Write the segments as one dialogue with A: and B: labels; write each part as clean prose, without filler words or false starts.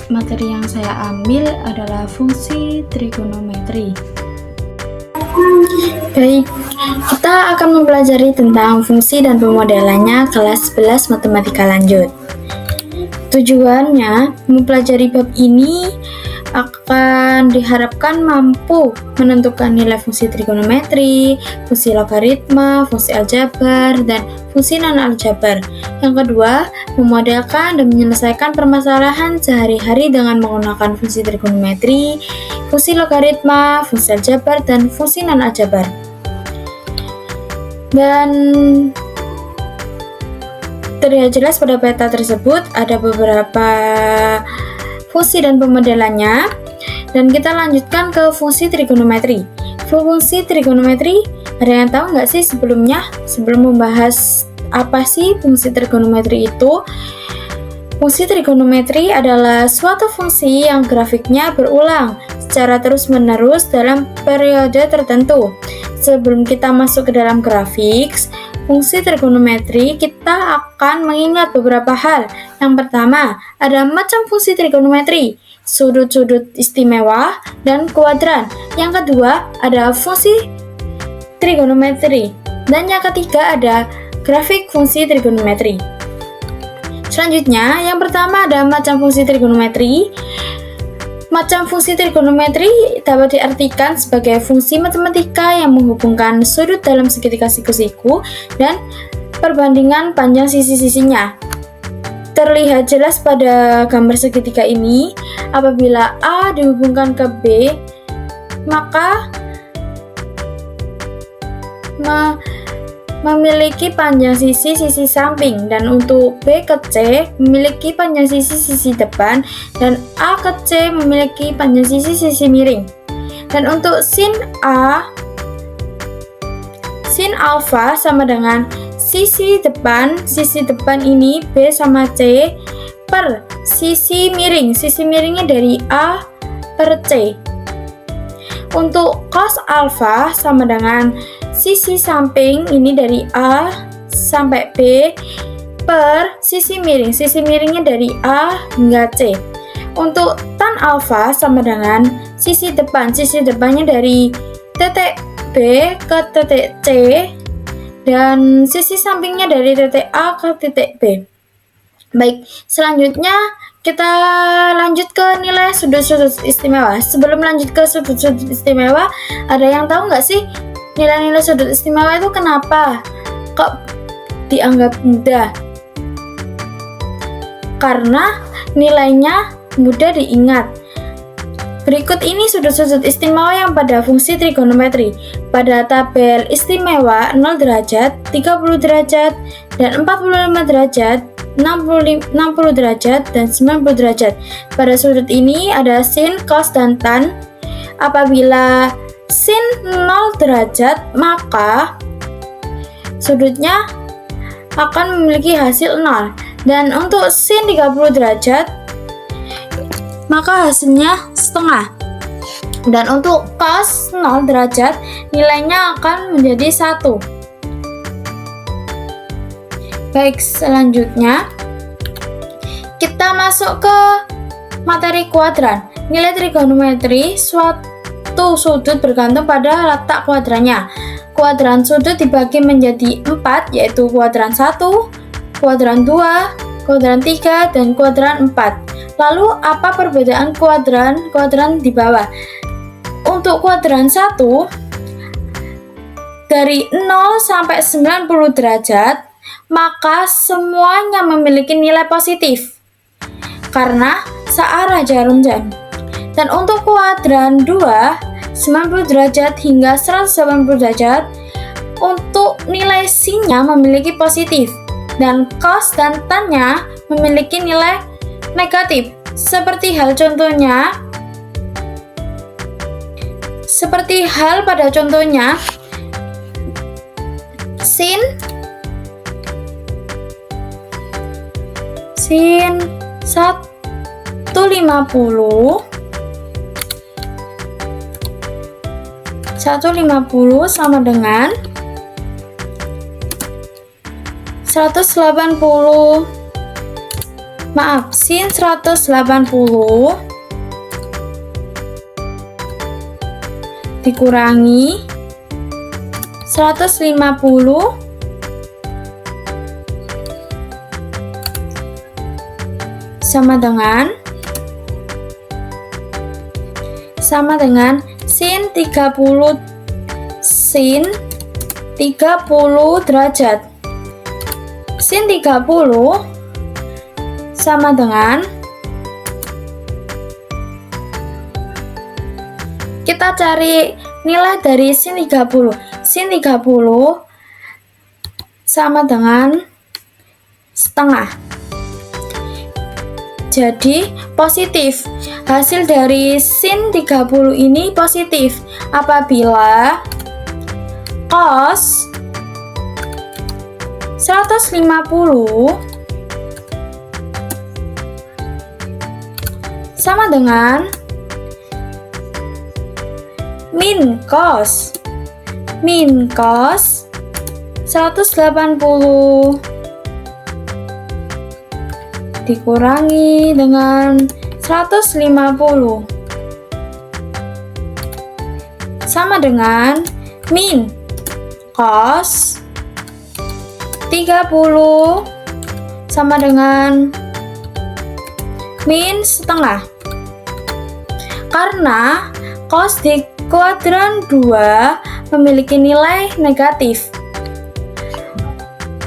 A: materi yang saya ambil adalah fungsi trigonometri. Baik, kita akan mempelajari tentang fungsi dan pemodelannya kelas 11 matematika lanjut. Tujuannya, mempelajari bab ini akan diharapkan mampu menentukan nilai fungsi trigonometri, fungsi logaritma, fungsi aljabar, dan fungsi non-aljabar. Yang kedua, memodelkan dan menyelesaikan permasalahan sehari-hari dengan menggunakan fungsi trigonometri, fungsi logaritma, fungsi aljabar, dan fungsi non-aljabar. Dan terlihat jelas pada peta tersebut ada beberapa fungsi dan pemodelannya, dan kita lanjutkan ke fungsi trigonometri. Fungsi trigonometri, ada yang tahu nggak sih sebelum membahas apa sih fungsi trigonometri itu? Fungsi trigonometri adalah suatu fungsi yang grafiknya berulang secara terus-menerus dalam periode tertentu. Sebelum kita masuk ke dalam grafik fungsi trigonometri, kita akan mengingat beberapa hal. Yang pertama, ada macam fungsi trigonometri, sudut-sudut istimewa, dan kuadran. Yang kedua, ada fungsi trigonometri. Dan yang ketiga, ada grafik fungsi trigonometri. Selanjutnya, yang pertama ada macam fungsi trigonometri. Macam fungsi trigonometri dapat diartikan sebagai fungsi matematika yang menghubungkan sudut dalam segitiga siku-siku dan perbandingan panjang sisi-sisinya. Terlihat jelas pada gambar segitiga ini, apabila A dihubungkan ke B, maka memiliki panjang sisi samping, dan untuk B ke C memiliki panjang sisi depan, dan A ke C memiliki panjang sisi miring. Dan untuk sin alfa sama dengan sisi depan ini B sama C per sisi miringnya dari A per C. Untuk cos alfa sama dengan sisi samping ini dari A sampai B per sisi miringnya dari A hingga C. Untuk tan alfa sama dengan sisi depannya dari titik B ke titik C, dan sisi sampingnya dari titik A ke titik B. Baik, selanjutnya kita lanjut ke nilai sudut-sudut istimewa. Sebelum lanjut ke sudut-sudut istimewa, ada yang tahu nggak sih nilai-nilai sudut istimewa itu kenapa kok dianggap mudah? Karena nilainya mudah diingat. Berikut ini sudut-sudut istimewa yang pada fungsi trigonometri. Pada tabel istimewa 0 derajat, 30 derajat, dan 45 derajat, 60 derajat, dan 90 derajat. Pada sudut ini ada sin, cos, dan tan. Apabila sin 0 derajat, maka sudutnya akan memiliki hasil 0. Dan untuk sin 30 derajat, maka hasilnya setengah. Dan untuk cos 0 derajat, nilainya akan menjadi 1. Baik, selanjutnya kita masuk ke materi kuadran. Nilai trigonometri suatu sudut bergantung pada letak kuadrannya. Kuadran sudut dibagi menjadi 4, yaitu kuadran 1, kuadran 2, kuadran 3, dan kuadran 4. Lalu apa perbedaan kuadran di bawah? Untuk kuadran 1, dari 0 sampai 90 derajat, maka semuanya memiliki nilai positif karena searah jarum jam. Dan untuk kuadran 2, 90 derajat hingga 180 derajat, untuk nilai sin-nya memiliki positif, dan cos dan tan-nya memiliki nilai negatif. Seperti hal pada contohnya sin 150 sama dengan 180 Maaf, sin 180 dikurangi 150 sama dengan sin 30 derajat. Sin 30 sama dengan, kita cari nilai dari sin 30. Sin 30 sama dengan setengah. Jadi positif. Hasil dari sin 30 ini positif apabila cos 150 sama dengan min cos 180 dikurangi dengan 150 sama dengan min cos 30 sama dengan min setengah. Karena cos di kuadran 2 memiliki nilai negatif.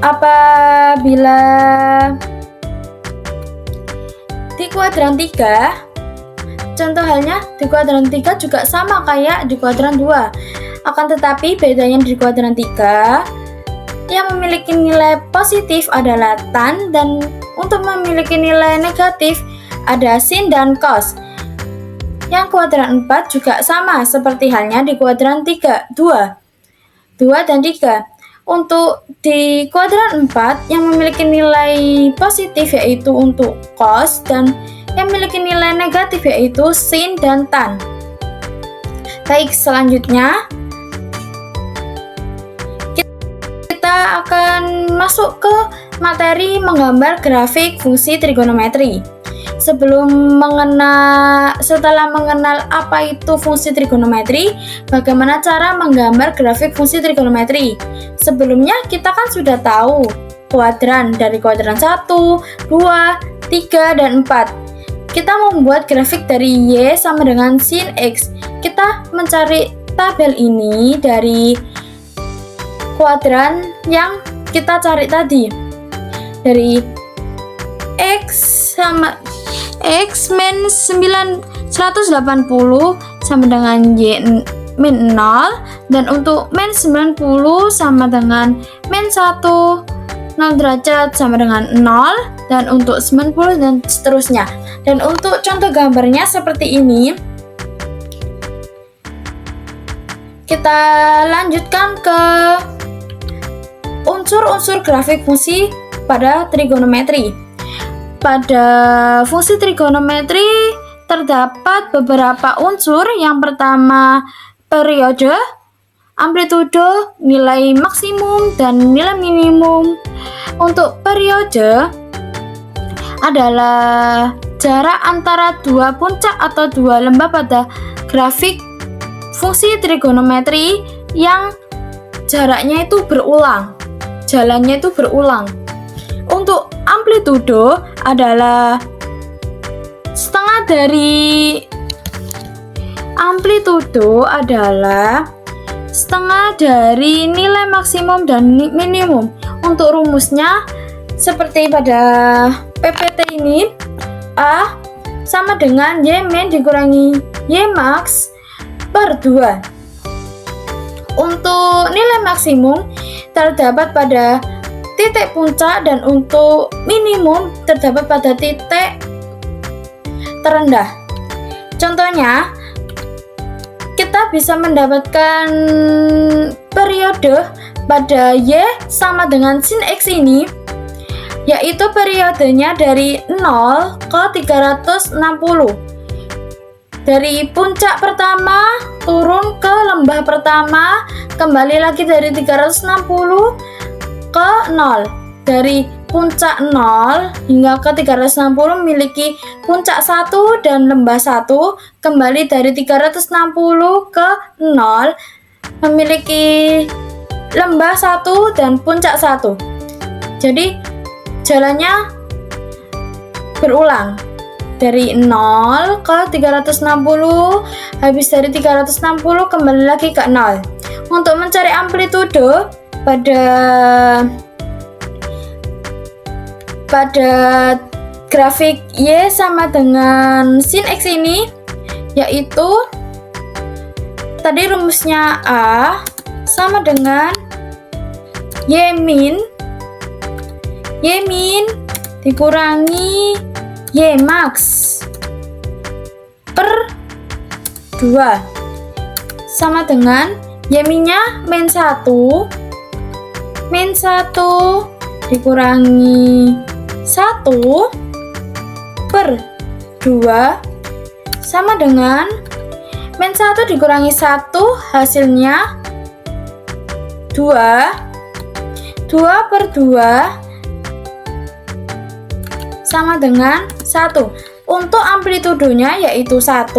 A: Apabila di kuadran 3, contoh halnya di kuadran 3 juga sama kayak di kuadran 2. Akan tetapi bedanya di kuadran 3 yang memiliki nilai positif adalah tan, dan untuk memiliki nilai negatif ada sin dan cos. Yang kuadran 4 juga sama seperti halnya di kuadran 3, 2 dan 3. Untuk di kuadran 4 yang memiliki nilai positif yaitu untuk cos, dan yang memiliki nilai negatif yaitu sin dan tan. Baik, selanjutnya kita akan masuk ke materi menggambar grafik fungsi trigonometri. Setelah mengenal apa itu fungsi trigonometri, bagaimana cara menggambar grafik fungsi trigonometri? Sebelumnya kita kan sudah tahu kuadran, dari kuadran 1, 2, 3, dan 4. Kita membuat grafik dari Y sama dengan sin X. Kita mencari tabel ini dari kuadran yang kita cari tadi. Dari X min 180 sama dengan Y min 0, dan untuk min 90 sama dengan min 1, 0 derajat sama dengan 0, dan untuk 90 dan seterusnya. Dan untuk contoh gambarnya seperti ini. Kita lanjutkan ke unsur-unsur grafik fungsi pada trigonometri. Pada fungsi trigonometri terdapat beberapa unsur. Yang pertama, periode, amplitudo, nilai maksimum, dan nilai minimum. Untuk periode adalah jarak antara dua puncak atau dua lembah pada grafik fungsi trigonometri yang jaraknya itu berulang, jalannya itu berulang. Untuk amplitudo adalah setengah dari nilai maksimum dan minimum. Untuk rumusnya seperti pada PPT ini, A sama dengan Y min dikurangi Y max per 2. Untuk nilai maksimum terdapat pada titik puncak, dan untuk minimum terdapat pada titik terendah. Contohnya, kita bisa mendapatkan periode pada Y sama dengan sin X ini, yaitu periodenya dari 0 ke 360. Dari puncak pertama turun ke lembah pertama, kembali lagi dari 360 ke 0. Dari puncak 0 hingga ke 360 memiliki puncak 1 dan lembah 1, kembali dari 360 ke 0 memiliki lembah 1 dan puncak 1. Jadi jalannya berulang dari 0 ke 360, habis dari 360 kembali lagi ke 0. Untuk mencari amplitudo pada grafik Y sama dengan sin X ini, yaitu tadi rumusnya A sama dengan Y min dikurangi Y max per 2 sama dengan Y minnya min 1 dikurangi 1 per 2 sama dengan min 1 dikurangi 1 hasilnya 2 per 2 sama dengan 1. Untuk amplitudonya yaitu 1,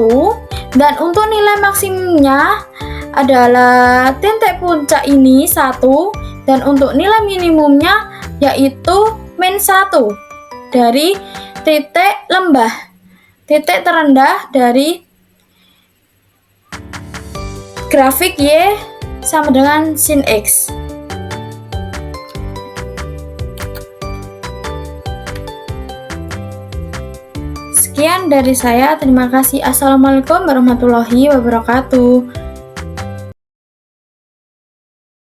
A: dan untuk nilai maksimumnya adalah titik puncak ini 1, dan untuk nilai minimumnya yaitu min 1 dari titik lembah, titik terendah dari grafik Y sama dengan sin X. Sekian dari saya, terima kasih. Assalamualaikum warahmatullahi wabarakatuh.